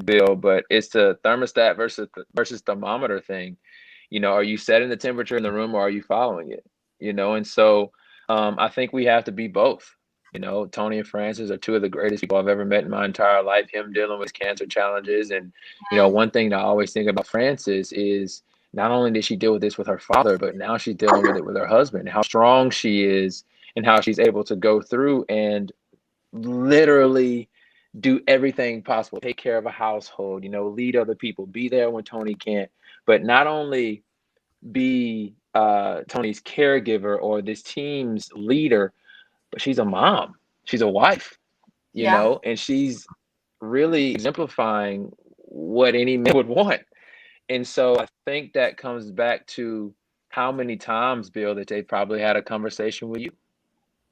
C: Bill. But it's the thermostat versus thermometer thing. You know, are you setting the temperature in the room or are you following it? You know, and so I think we have to be both. You know, Tony and Francis are two of the greatest people I've ever met in my entire life. Him dealing with cancer challenges, and you know, one thing that I always think about Francis is not only did she deal with this with her father, but now she's dealing with it with her husband. How strong she is, and how she's able to go through and literally do everything possible, take care of a household, you know, lead other people, be there when Tony can't, but not only be Tony's caregiver or this team's leader, but she's a mom, she's a wife, you
B: Yeah.
C: know, and she's really exemplifying what any man would want. And so I think that comes back to how many times, Bill, that they probably had a conversation with you.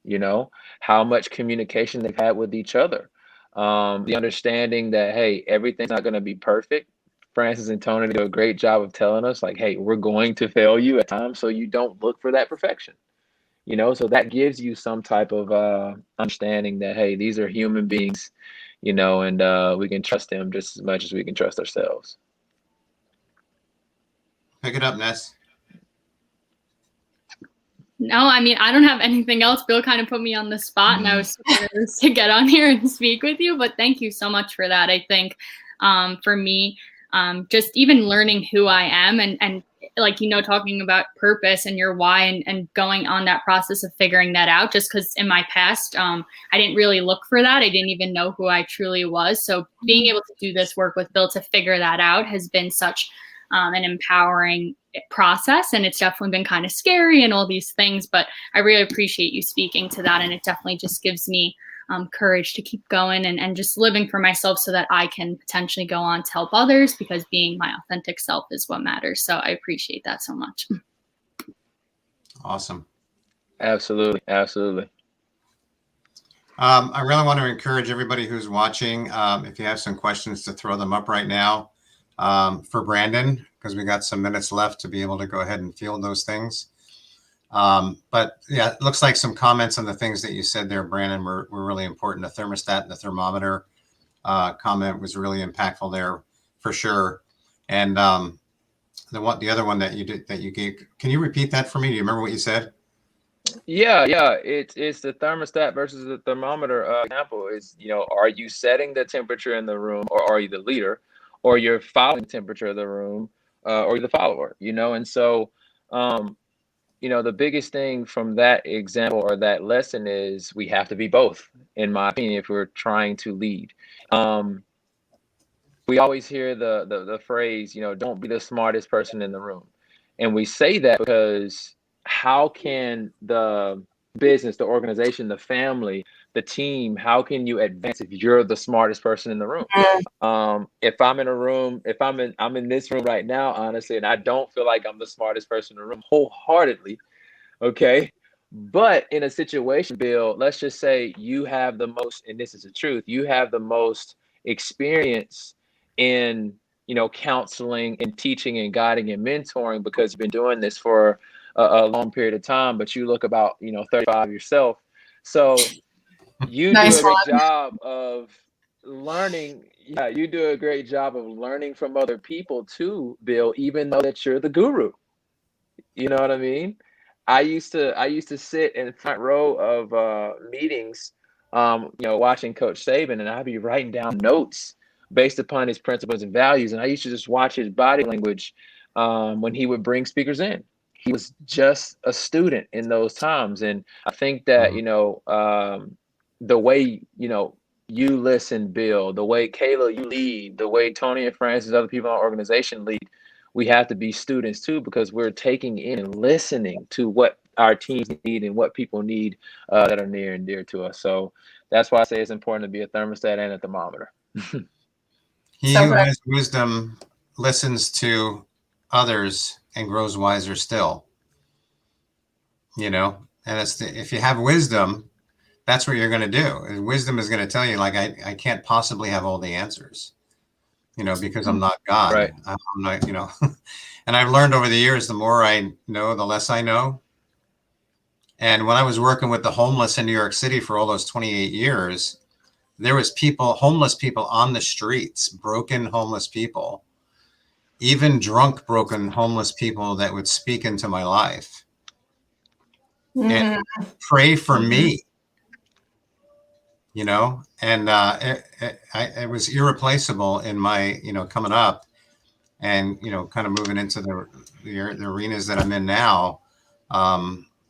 C: You know, how much communication they've had with each other. The understanding that, hey, everything's not going to be perfect. Francis and Tony do a great job of telling us, like, hey, we're going to fail you at times, so you don't look for that perfection. You know, so that gives you some type of understanding that, hey, these are human beings, you know, and we can trust them just as much as we can trust ourselves.
A: Pick it up, Ness.
D: No, I mean, I don't have anything else. Bill kind of put me on the spot, and I was super nervous to get on here and speak with you, but thank you so much for that. I think for me, just even learning who I am and like, you know, talking about purpose and your why and going on that process of figuring that out, just because in my past, I didn't really look for that. I didn't even know who I truly was. So being able to do this work with Bill to figure that out has been such an empowering process, and it's definitely been kind of scary and all these things, but I really appreciate you speaking to that, and it definitely just gives me courage to keep going and just living for myself so that I can potentially go on to help others, because being my authentic self is what matters. So I appreciate that so much.
A: Awesome.
C: Absolutely. Absolutely.
A: I really want to encourage everybody who's watching, if you have some questions, to throw them up right now for Brandon, because we got some minutes left to be able to go ahead and field those things. But yeah, it looks like some comments on the things that you said there, Brandon, were really important. The thermostat and the thermometer comment was really impactful there for sure. And the other one that you gave, can you repeat that for me? Do you remember what you said?
C: Yeah. It's the thermostat versus the thermometer example. Is, you know, are you setting the temperature in the room, or are you the leader, or you're following the temperature of the room, or you're the follower? You know, and so you know, the biggest thing from that example or that lesson is we have to be both, in my opinion, if we're trying to lead. We always hear the phrase, you know, don't be the smartest person in the room. And we say that because how can the business, the organization, the family, the team, how can you advance if you're the smartest person in the room? If I'm in a room, I'm in this room right now, honestly, and I don't feel like I'm the smartest person in the room wholeheartedly. Okay. But in a situation, Bill, let's just say you have the most, and this is the truth, you have the most experience in, you know, counseling and teaching and guiding and mentoring, because you've been doing this for a long period of time, but you look about, you know, 35 yourself. So you
B: Nice
C: do a great
B: one.
C: job of learning. Yeah, you do a great job of learning from other people too, Bill, even though that you're the guru. You know what I mean? I used to sit in the front row of meetings, you know, watching Coach Saban, and I'd be writing down notes based upon his principles and values. And I used to just watch his body language when he would bring speakers in. He was just a student in those times, and I think that, you know, the way, you know, you listen, Bill, the way Kayla you lead, the way Tony and Francis, other people in our organization lead, we have to be students too, because we're taking in and listening to what our teams need and what people need that are near and dear to us. So that's why I say it's important to be a thermostat and a thermometer.
A: He
B: So
A: who
B: good.
A: has wisdom listens to others and grows wiser still. You know, and if you have wisdom, that's what you're going to do. And wisdom is going to tell you, like, I can't possibly have all the answers, you know, because I'm not God.
C: Right.
A: I'm not, you know. And I've learned over the years, the more I know, the less I know. And when I was working with the homeless in New York City for all those 28 years, there was homeless people on the streets, broken homeless people, even drunk, broken homeless people that would speak into my life and
B: Mm.
A: pray for me, you know, and it was irreplaceable in my, you know, coming up and, you know, kind of moving into the arenas that I'm in now.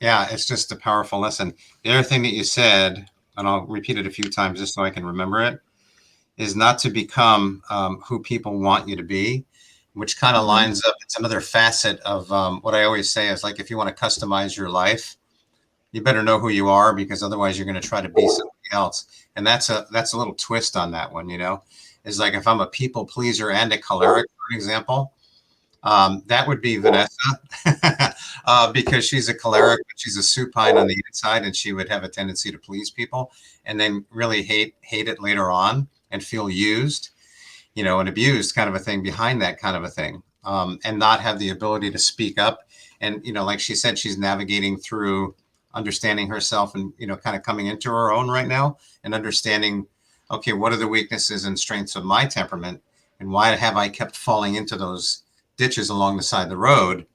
A: Yeah, it's just a powerful lesson. The other thing that you said, and I'll repeat it a few times just so I can remember it, is not to become who people want you to be, which kind of lines up. It's another facet of what I always say is, like, if you want to customize your life, you better know who you are, because otherwise you're going to try to be somebody else. And that's a little twist on that one, you know, is like, if I'm a people pleaser and a choleric, for example, that would be Vanessa, because she's a choleric, but she's a supine on the inside, and she would have a tendency to please people and then really hate it later on and feel used, you know, and abused, kind of a thing behind that kind of a thing, and not have the ability to speak up. And, you know, like she said, she's navigating through understanding herself and, you know, kind of coming into her own right now and understanding, okay, what are the weaknesses and strengths of my temperament, and why have I kept falling into those ditches along the side of the road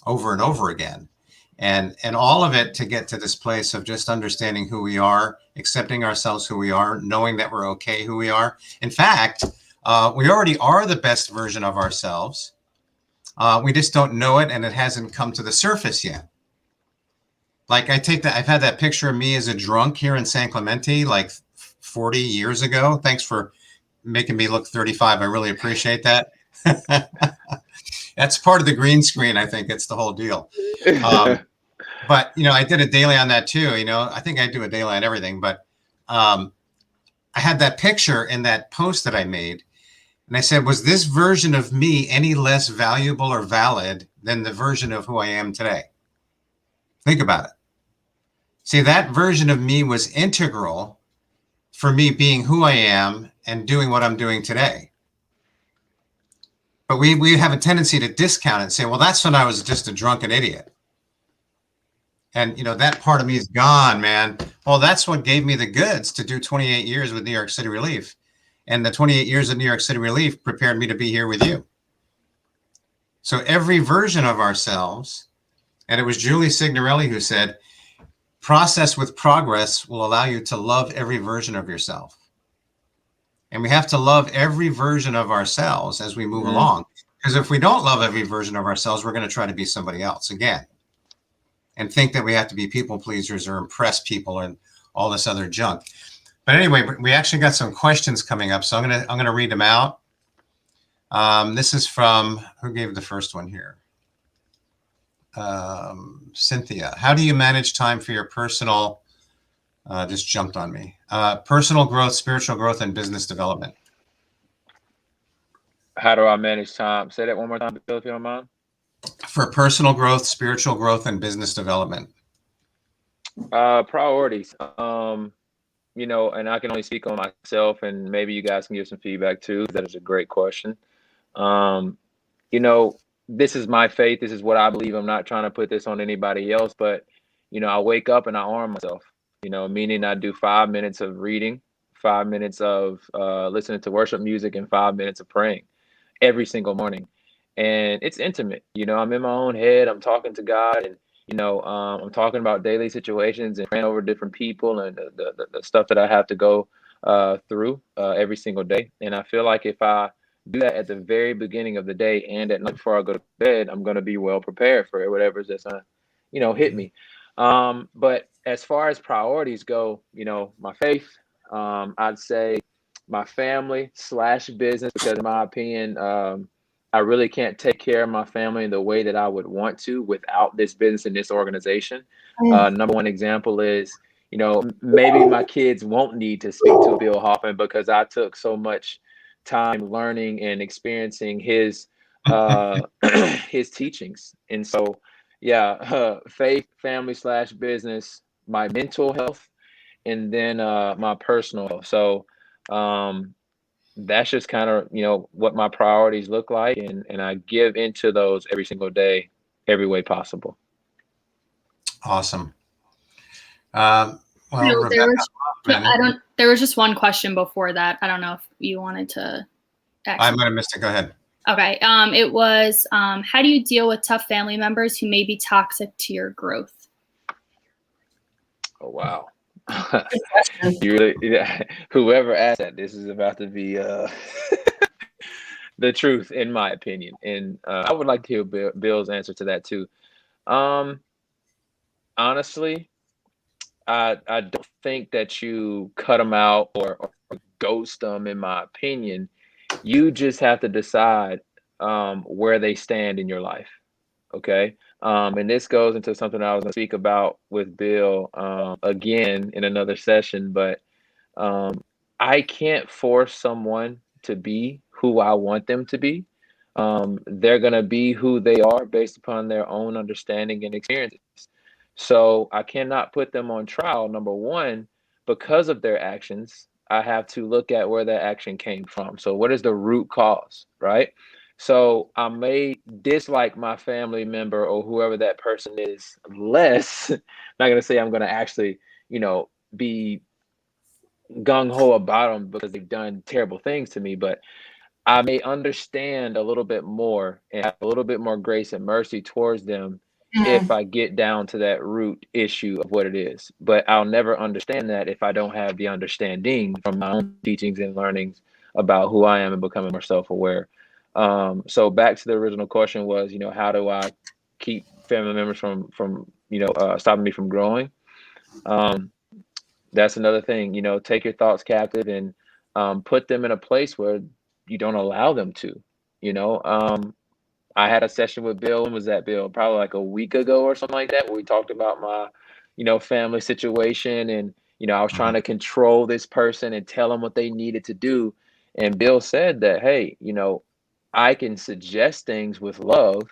A: over and over again? And all of it to get to this place of just understanding who we are, accepting ourselves who we are, knowing that we're okay who we are. In fact, we already are the best version of ourselves. We just don't know it, and it hasn't come to the surface yet. Like, I've had that picture of me as a drunk here in San Clemente like 40 years ago. Thanks for making me look 35. I really appreciate that. That's part of the green screen. I think it's the whole deal. But, you know, I did a daily on that too. You know, I think I do a daily on everything, but I had that picture in that post that I made. And I said, was this version of me any less valuable or valid than the version of who I am today? Think about it. See, that version of me was integral for me being who I am and doing what I'm doing today. But we have a tendency to discount it and say, well, that's when I was just a drunken idiot. And, you know, that part of me is gone, man. Well, that's what gave me the goods to do 28 years with New York City Relief. And the 28 years of New York City Relief prepared me to be here with you. So every version of ourselves, and it was Julie Signorelli who said, process with progress will allow you to love every version of yourself. And we have to love every version of ourselves as we move along. Because if we don't love every version of ourselves, we're going to try to be somebody else again and think that we have to be people pleasers or impress people and all this other junk. But anyway, we actually got some questions coming up, so I'm gonna read them out. This is from, who gave the first one here? Cynthia. How do you manage time for your personal, just jumped on me, personal growth, spiritual growth, and business development?
C: How do I manage time? Say that one more time, Bill, if you don't mind.
A: For personal growth, spiritual growth, and business development.
C: Priorities. You know, and I can only speak on myself, and maybe you guys can give some feedback too. That is a great question. You know, this is my faith. This is what I believe. I'm not trying to put this on anybody else, but, you know, I wake up and I arm myself, you know, meaning I do 5 minutes of reading, 5 minutes of listening to worship music, and 5 minutes of praying every single morning. And it's intimate. You know, I'm in my own head. I'm talking to God, and, you know, I'm talking about daily situations and praying over different people and the stuff that I have to go through every single day. And I feel like if I do that at the very beginning of the day and at night before I go to bed, I'm going to be well prepared for whatever's that's going to, you know, hit me. But as far as priorities go, you know, my faith, I'd say my family / business, because in my opinion, I really can't take care of my family in the way that I would want to without this business and this organization. Number one example is, maybe my kids won't need to speak to Bill Hoffman because I took so much time learning and experiencing his his teachings. And so, yeah, faith, family / business, my mental health, and then my personal health. So that's just kind of, what my priorities look like. And I give into those every single day, every way possible.
A: Awesome.
D: No,
A: Rebecca,
D: there was just one question before that. I don't know if you wanted to.
A: I might have missed it. Go ahead.
D: Okay. It was, how do you deal with tough family members who may be toxic to your growth?
C: Oh, wow. Whoever asked that, this is about to be the truth, in my opinion. And I would like to hear Bill's answer to that too. Honestly, I don't think that you cut them out or ghost them, in my opinion. You just have to decide where they stand in your life. Okay. And this goes into something I was going to speak about with Bill again in another session, but I can't force someone to be who I want them to be. They're going to be who they are based upon their own understanding and experiences. So I cannot put them on trial, number one, because of their actions. I have to look at where that action came from. So what is the root cause, right? So I may dislike my family member or whoever that person is less. I'm not going to say I'm going to actually, be gung-ho about them because they've done terrible things to me, but I may understand a little bit more and have a little bit more grace and mercy towards them if I get down to that root issue of what it is. But I'll never understand that if I don't have the understanding from my own teachings and learnings about who I am and becoming more self-aware. So back to the original question was, how do I keep family members from stopping me from growing? That's another thing, take your thoughts captive and put them in a place where you don't allow them to. I had a session with Bill. When was that, Bill? Probably like a week ago or something like that, where we talked about my, family situation. And, I was trying to control this person and tell them what they needed to do. And Bill said that, hey, I can suggest things with love,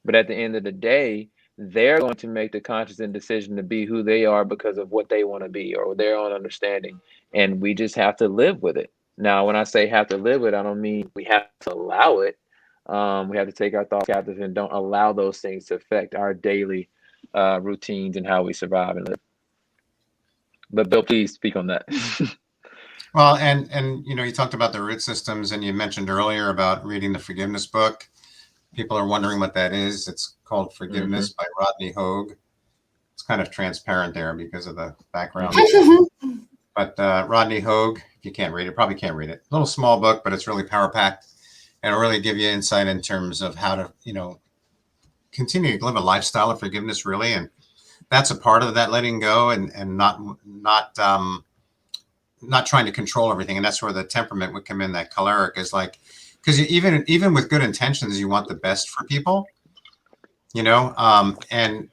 C: but at the end of the day, they're going to make the conscious decision to be who they are because of what they want to be or their own understanding. And we just have to live with it. Now, when I say have to live with it, I don't mean we have to allow it. We have to take our thoughts captive and don't allow those things to affect our daily routines and how we survive and live. But Bill, please speak on that.
A: Well, and you talked about the root systems, and you mentioned earlier about reading the forgiveness book. People are wondering what that is. It's called Forgiveness by Rodney Hogue. It's kind of transparent there because of the background. But Rodney Hogue, if you can't read it, probably can't read it. A little small book, but it's really power packed. And it'll really give you insight in terms of how to, continue to live a lifestyle of forgiveness, really. And that's a part of that letting go and not trying to control everything. And that's where the temperament would come in. That choleric is like, because even with good intentions, you want the best for people, and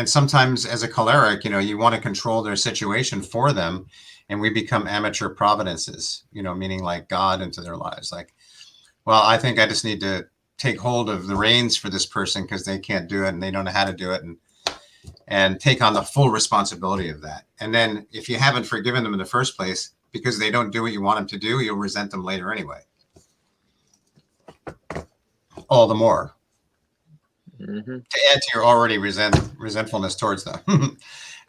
A: sometimes as a choleric, you want to control their situation for them. And we become amateur providences, meaning like God into their lives. Like, well, I think I just need to take hold of the reins for this person because they can't do it and they don't know how to do it, and take on the full responsibility of that. And then if you haven't forgiven them in the first place because they don't do what you want them to do, you'll resent them later anyway. All the more. To add to your already resentfulness towards them,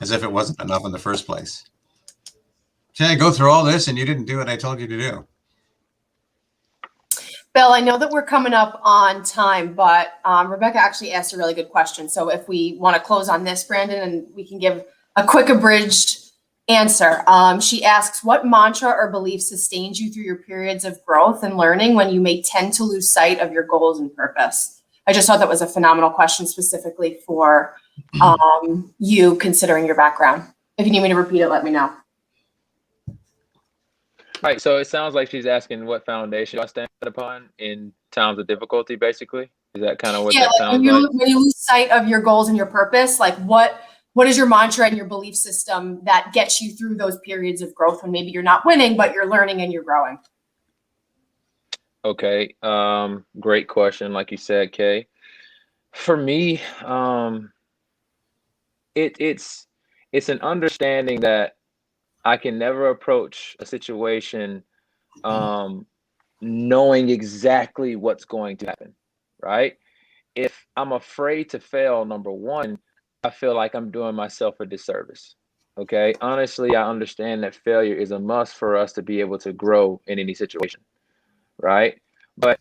A: as if it wasn't enough in the first place. Should I go through all this and you didn't do what I told you to do?
B: Bill, I know that we're coming up on time, but Rebecca actually asked a really good question. So if we want to close on this, Brandon, and we can give a quick abridged answer. She asks, what mantra or belief sustains you through your periods of growth and learning when you may tend to lose sight of your goals and purpose? I just thought that was a phenomenal question specifically for you, considering your background. If you need me to repeat it, let me know.
C: Right. So it sounds like she's asking what foundation I stand upon in times of difficulty, basically. Is that kind of what
B: Yeah,
C: that
B: like
C: sounds like?
B: when you lose sight of your goals and your purpose, like what is your mantra and your belief system that gets you through those periods of growth when maybe you're not winning, but you're learning and you're growing?
C: Okay. Great question. Like you said, Kay. For me, it's an understanding that I can never approach a situation um, knowing exactly what's going to happen, right? If I'm afraid to fail, number one, I feel like I'm doing myself a disservice. Okay. Honestly, I understand that failure is a must for us to be able to grow in any situation, right? But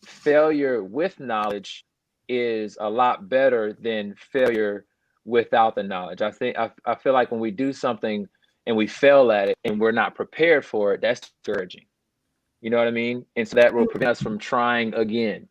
C: failure with knowledge is a lot better than failure without the knowledge. I feel like when we do something and we fail at it and we're not prepared for it, that's discouraging. You know what I mean? And so that will prevent us from trying again.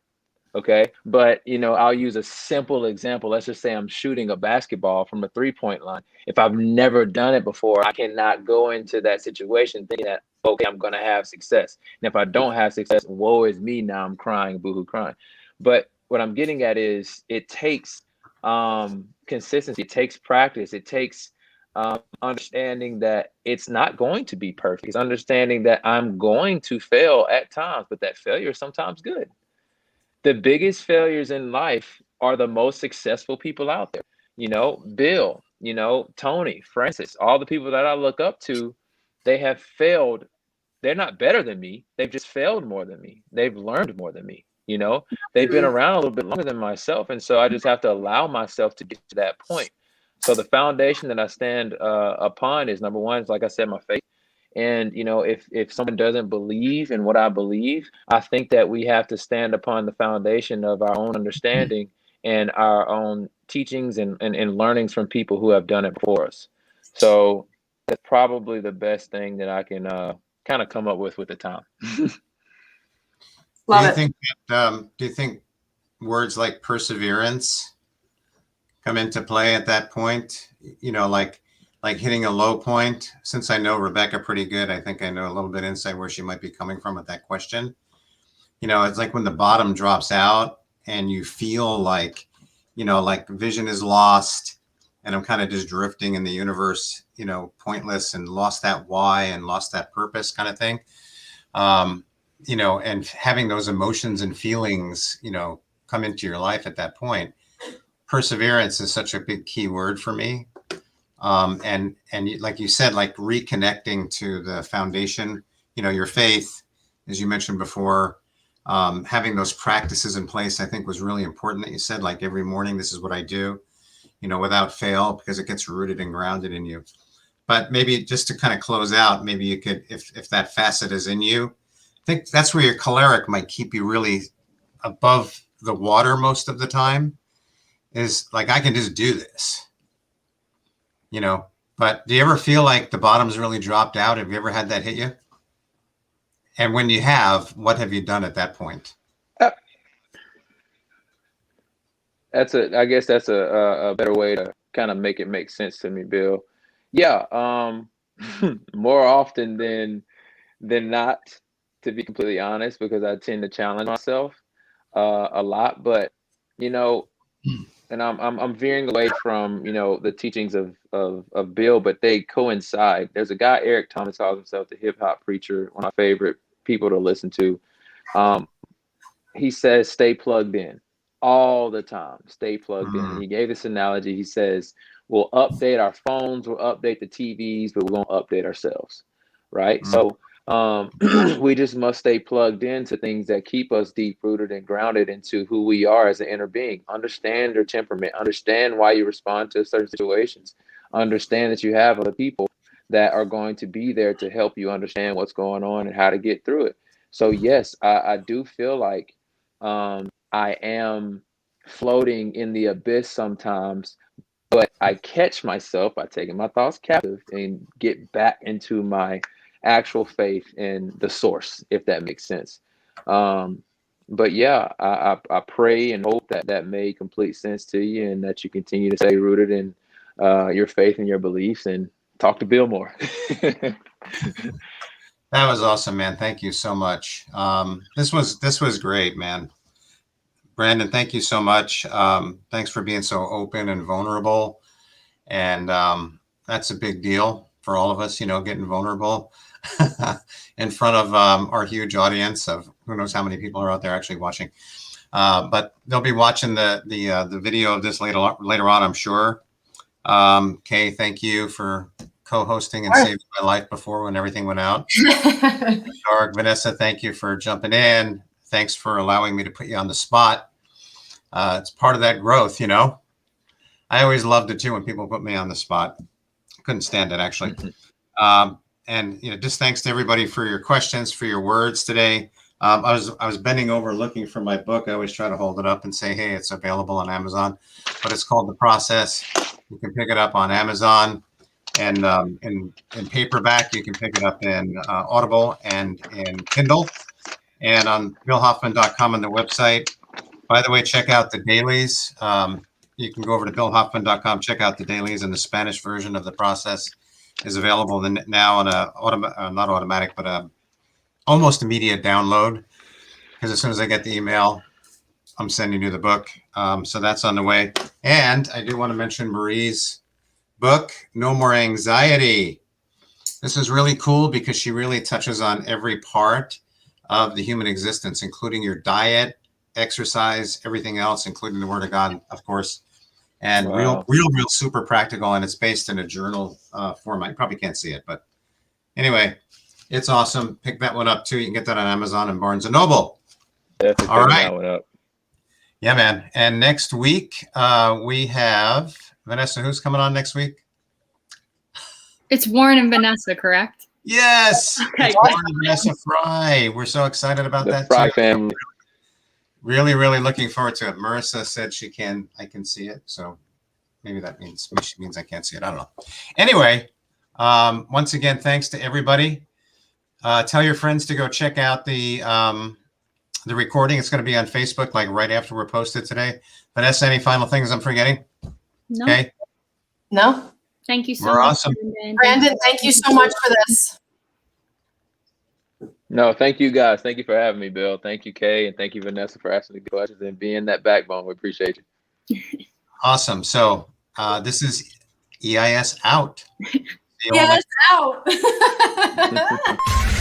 C: Okay. But, I'll use a simple example. Let's just say I'm shooting a basketball from a 3-point line. If I've never done it before, I cannot go into that situation thinking that, okay, I'm going to have success. And if I don't have success, woe is me. Now I'm crying, boohoo crying. But what I'm getting at is it takes consistency, it takes practice, it takes understanding that it's not going to be perfect. It's understanding that I'm going to fail at times, but that failure is sometimes good. The biggest failures in life are the most successful people out there. Bill, Tony, Francis, all the people that I look up to, they have failed. They're not better than me. They've just failed more than me. They've learned more than me. They've been around a little bit longer than myself. And so I just have to allow myself to get to that point. So the foundation that I stand upon is, number one, is, like I said, my faith. And if someone doesn't believe in what I believe, I think that we have to stand upon the foundation of our own understanding and our own teachings and learnings from people who have done it before us. So that's probably the best thing that I can kind of come up with the time.
B: Love it.
A: Do you think words like perseverance come into play at that point? Like hitting a low point. Since I know Rebecca pretty good, I think I know a little bit insight where she might be coming from with that question. It's like when the bottom drops out and you feel like, like vision is lost and I'm kind of just drifting in the universe, pointless, and lost that why and lost that purpose kind of thing. And having those emotions and feelings, come into your life at that point. Perseverance is such a big key word for me. And like you said, like reconnecting to the foundation, your faith, as you mentioned before, having those practices in place, I think was really important that you said, like every morning, this is what I do, without fail, because it gets rooted and grounded in you. But maybe just to kind of close out, maybe you could, if that facet is in you, I think that's where your choleric might keep you really above the water most of the time, is like, I can just do this, but do you ever feel like the bottom's really dropped out? Have you ever had that hit you? And when you have, what have you done at that point?
C: I guess that's a better way to kind of make it make sense to me, Bill. Yeah. More often than not, to be completely honest, because I tend to challenge myself a lot. But and I'm veering away from the teachings of Bill, but they coincide. There's a guy, Eric Thomas, calls himself the hip hop preacher, one of my favorite people to listen to. He says, "Stay plugged in all the time. Stay plugged in." And he gave this analogy. He says, "We'll update our phones, we'll update the TVs, but we won't update ourselves." Right? So we just must stay plugged into things that keep us deep rooted and grounded into who we are as an inner being. Understand your temperament, understand why you respond to certain situations, understand that you have other people that are going to be there to help you understand what's going on and how to get through it. So yes, I do feel like I am floating in the abyss sometimes, but I catch myself by taking my thoughts captive and get back into my actual faith in the source, if that makes sense. But yeah, I pray and hope that made complete sense to you, and that you continue to stay rooted in your faith and your beliefs, and talk to Bill more.
A: That was awesome, man. Thank you so much. This was great, man. Brandon, thank you so much. Thanks for being so open and vulnerable. And that's a big deal for all of us, you know, getting vulnerable in front of our huge audience of who knows how many people are out there actually watching. But they'll be watching the video of this later on, I'm sure. Kay, thank you for co-hosting and saving my life before when everything went out. Dark, Vanessa, thank you for jumping in. Thanks for allowing me to put you on the spot. It's part of that growth, you know. I always loved it too when people put me on the spot. Couldn't stand it, actually. And you know, just thanks to everybody for your questions, for your words today. I was bending over looking for my book. I always try to hold it up and say, hey, it's available on Amazon, but it's called The Process. You can pick it up on Amazon, and in paperback. You can pick it up in Audible and in Kindle, and on BillHoffman.com on the website. By the way, check out the dailies. You can go over to BillHoffman.com, check out the dailies, and the Spanish version of The Process is available now on not automatic, but almost immediate download. Because as soon as I get the email, I'm sending you the book. So that's on the way. And I do want to mention Marie's book, No More Anxiety. This is really cool because she really touches on every part of the human existence, including your diet, exercise, everything else, including the Word of God, of course. And
C: Wow.
A: real super practical, and it's based in a journal format. You probably can't see it, but anyway, it's awesome. Pick that one up too. You can get that on Amazon and Barnes and Noble.
C: Definitely
A: All
C: picking
A: right.
C: that one up.
A: Yeah, man. And next week we have Vanessa. Who's coming on next week?
D: It's Warren and Vanessa, correct?
A: Yes,
D: Okay.
A: it's Warren and Vanessa Fry. We're so excited about
C: The
A: that
C: Fry
A: too.
C: family.
A: Really looking forward to it. Marissa said I can see it, so maybe that means she means I can't see it. I don't know. Anyway, once again, thanks to everybody. Tell your friends to go check out the recording. It's going to be on Facebook like right after we're posted today. Vanessa, any final things I'm forgetting?
D: No.
A: Okay.
B: No?
D: Thank you so
A: We're
D: much,
A: awesome.
B: Brandon, thank you so much for this.
C: No, thank you guys. Thank you for having me, Bill. Thank you, Kay, and thank you, Vanessa, for asking the questions and being that backbone. We appreciate you.
A: Awesome. So this is EIS out. See you all
B: Yes,
A: next
B: out.